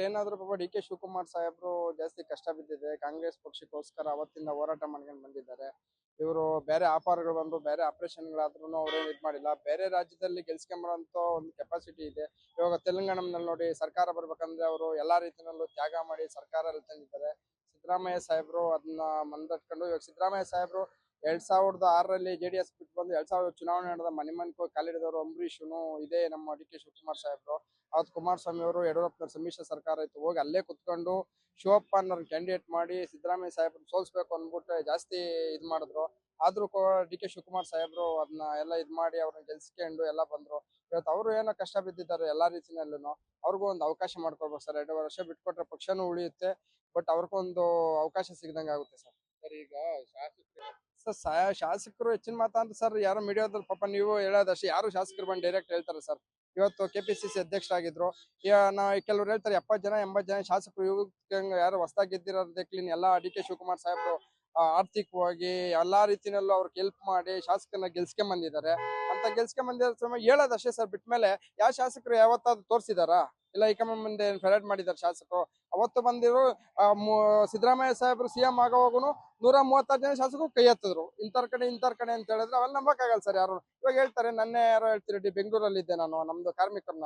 ಏನಾದ್ರು ಪಾಪ D K Shivakumar ಸಾಹೇಬ್ರು ಜಾಸ್ತಿ ಕಷ್ಟ ಬಿದ್ದಿದೆ. ಕಾಂಗ್ರೆಸ್ ಪಕ್ಷಕ್ಕೋಸ್ಕರ ಅವತ್ತಿಂದ ಹೋರಾಟ ಮಾಡ್ಕೊಂಡು ಬಂದಿದ್ದಾರೆ. ಇವರು ಬೇರೆ ಆಫರ್ಗಳು ಬಂದು ಬೇರೆ ಆಪರೇಷನ್ಗಳಾದ್ರೂ ಅವ್ರೇನು ಇದು ಮಾಡಿಲ್ಲ. ಬೇರೆ ರಾಜ್ಯದಲ್ಲಿ ಗೆಲ್ಸ್ಕೊಂಬರೋಂಥ ಒಂದು ಕೆಪಾಸಿಟಿ ಇದೆ. ಇವಾಗ ತೆಲಂಗಾಣದಲ್ಲಿ ನೋಡಿ ಸರ್ಕಾರ ಬರ್ಬೇಕಂದ್ರೆ ಅವರು ಎಲ್ಲಾ ರೀತಿಯಲ್ಲೂ ತ್ಯಾಗ ಮಾಡಿ ಸರ್ಕಾರ ತಂದಿದ್ದಾರೆ. ಸಿದ್ದರಾಮಯ್ಯ ಸಾಹೇಬ್ರು ಅದನ್ನ ಮಂದಟ್ಕೊಂಡು ಇವಾಗ ಸಿದ್ದರಾಮಯ್ಯ ಸಾಹೇಬ್ರು 2006ರಲ್ಲಿ JDS ಬಿಟ್ಟು ಬಂದು 2000 ಚುನಾವಣೆ ನಡೆದ ಮನೆ ಮನೆಗೆ ಕಾಲಿಡಿದವರು ಅಂಬರೀಷನು ಇದೇ ನಮ್ಮ ಡಿ ಕೆ ಶಿವಕುಮಾರ್ ಸಾಹೇಬ್ರು. ಅವತ್ತು ಕುಮಾರಸ್ವಾಮಿ ಅವರು ಯಡಿಯೂರಪ್ಪನವ್ರ ಸಮ್ಮಿಶ್ರ ಸರ್ಕಾರ ಇತ್ತು, ಹೋಗಿ ಅಲ್ಲೇ ಕುತ್ಕೊಂಡು ಶಿವಪ್ಪ ಅನ್ನೋರ್ ಕ್ಯಾಂಡಿಡೇಟ್ ಮಾಡಿ ಸಿದ್ದರಾಮಯ್ಯ ಸಾಹೇಬ್ರು ಸೋಲ್ಸ್ಬೇಕು ಅಂದ್ಬಿಟ್ಟು ಜಾಸ್ತಿ ಇದು ಮಾಡಿದ್ರು. ಆದ್ರೂ ಡಿ ಕೆ ಶಿವಕುಮಾರ್ ಸಾಹೇಬ್ರು ಅದನ್ನ ಎಲ್ಲ ಇದು ಮಾಡಿ ಅವ್ರನ್ನ ಗೆಲ್ಸ್ಕೊಂಡು ಎಲ್ಲ ಬಂದ್ರು. ಇವತ್ತು ಅವರು ಏನೋ ಕಷ್ಟ ಬಿದ್ದಿದ್ದಾರೆ ಎಲ್ಲಾ ರೀತಿನಲ್ಲೂ. ಅವ್ರಿಗೂ ಒಂದು ಅವಕಾಶ ಮಾಡ್ಕೊಡ್ಬೇಕು ಸರ್. 2 ವರ್ಷ ಬಿಟ್ಕೊಟ್ರೆ ಪಕ್ಷನೂ ಉಳಿಯುತ್ತೆ, ಬಟ್ ಅವ್ರಿಗೊಂದು ಅವಕಾಶ ಸಿಗದಂಗೆ ಆಗುತ್ತೆ ಸರ್. ಸರ್ ಈಗ ಶಾಸಕರು ಹೆಚ್ಚಿನ ಮಾತಾ ಅಂತ ಸರ್, ಯಾರೋ ಮೀಡಿಯಾದಲ್ಲಿ ಪಾಪ ನೀವು ಹೇಳೋದಷ್ಟೇ, ಯಾರು ಶಾಸಕರು ಬಂದು ಡೈರೆಕ್ಟ್ ಹೇಳ್ತಾರೆ ಸರ್. ಇವತ್ತು KPCC ಅಧ್ಯಕ್ಷರಾಗಿದ್ರು, ಕೆಲವ್ರು ಹೇಳ್ತಾರೆ 70 ಜನ 80 ಜನ ಶಾಸಕರು ಇವಾಗ ಯಾರು ಹೊಸದಾಗಿ ಗೆದ್ದಿರೋದಕ್ಕೆ ಎಲ್ಲ ಡಿ ಕೆ ಶಿವಕುಮಾರ್ ಸಾಹೇಬ್ರು ಆರ್ಥಿಕವಾಗಿ ಎಲ್ಲಾ ರೀತಿನಲ್ಲೂ ಅವ್ರಿಗೆ ಹೆಲ್ಪ್ ಮಾಡಿ ಶಾಸಕರನ್ನ ಗೆಲ್ಸ್ಕೊಂಡ್ ಬಂದಿದ್ದಾರೆ ಅಂತ ಗೆಲ್ಸ್ಕೊಂಡ್ ಹೇಳೋದಷ್ಟೇ ಸರ್. ಬಿಟ್ಮೇಲೆ ಯಾವ ಶಾಸಕರು ಯಾವತ್ತಾದ್ರು ತೋರಿಸಿದಾರಾ? ಇಲ್ಲ ಹೈಕಮಾಂಡ್ ಮುಂದೆ ಫೆರೇಡ್ ಮಾಡಿದಾರೆ ಶಾಸಕರು? ಅವತ್ತು ಬಂದಿರೋ ಸಿದ್ದರಾಮಯ್ಯ ಸಾಹೇಬ್ರು CM ಆಗೋವಾಗೂ 136 ಜನ ಶಾಸಕರು ಕೈ ಎತ್ತಿದ್ರು, ಇಂಥವ್ರ ಕಡೆ ಅಂತ ಹೇಳಿದ್ರೆ ಅವೆಲ್ಲ ನಂಬಕ್ಕಾಗಲ್ಲ ಸರ್ ಯಾರು. ಇವಾಗ ಹೇಳ್ತಾರೆ, ನನ್ನೆ ಯಾರೋ ಹೇಳ್ತೀರಿ ಬೆಂಗಳೂರಲ್ಲಿ ಇದ್ದೆ ನಾನು, ನಮ್ದು ಕಾರ್ಮಿಕರು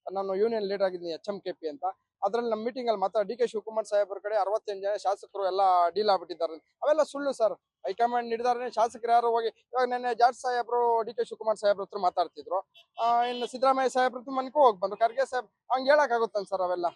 ನಾನು ಯೂನಿಯನ್ ಲೀಡರ್ ಆಗಿದ್ದೀನಿ HMKP ಅಂತ. ಅದ್ರಲ್ಲಿ ನಮ್ಮ ಮೀಟಿಂಗ್ ಅಲ್ಲಿ ಮಾತ್ರ ಡಿ ಕೆ ಶಿವಕುಮಾರ್ ಸಾಹೇಬ್ರ ಕಡೆ 68 ಜನ ಶಾಸಕರು ಎಲ್ಲ ಡೀಲ್ ಆಗ್ಬಿಟ್ಟಿದ್ದಾರೆ. ಅವೆಲ್ಲ ಸುಳ್ಳು ಸರ್. ಹೈಕಮಾಂಡ್ ನಿರ್ಧಾರನೆ, ಶಾಸಕರು ಯಾರು ಹೋಗಿ ಇವಾಗ ನೆನ್ನೆ ಜಾರ್ಜ್ ಸಾಹೇಬ್ರು ಡಿ ಕೆ ಶಿವಕುಮಾರ್ ಸಾಹೇಬ್ರ ಹತ್ರ ಮಾತಾಡ್ತಿದ್ರು. ಇನ್ನು ಸಿದ್ದರಾಮಯ್ಯ ಸಾಹೇಬ್ರ ಮನೆಗೂ ಹೋಗಿ ಬಂದ್ರು. ಖರ್ಗೆ ಸಾಹೇಬ್ ಹಂಗೆ ಹೇಳಕ್ ಆಗುತ್ತಲ್ಲ ಸರ್ ಅವೆಲ್ಲ.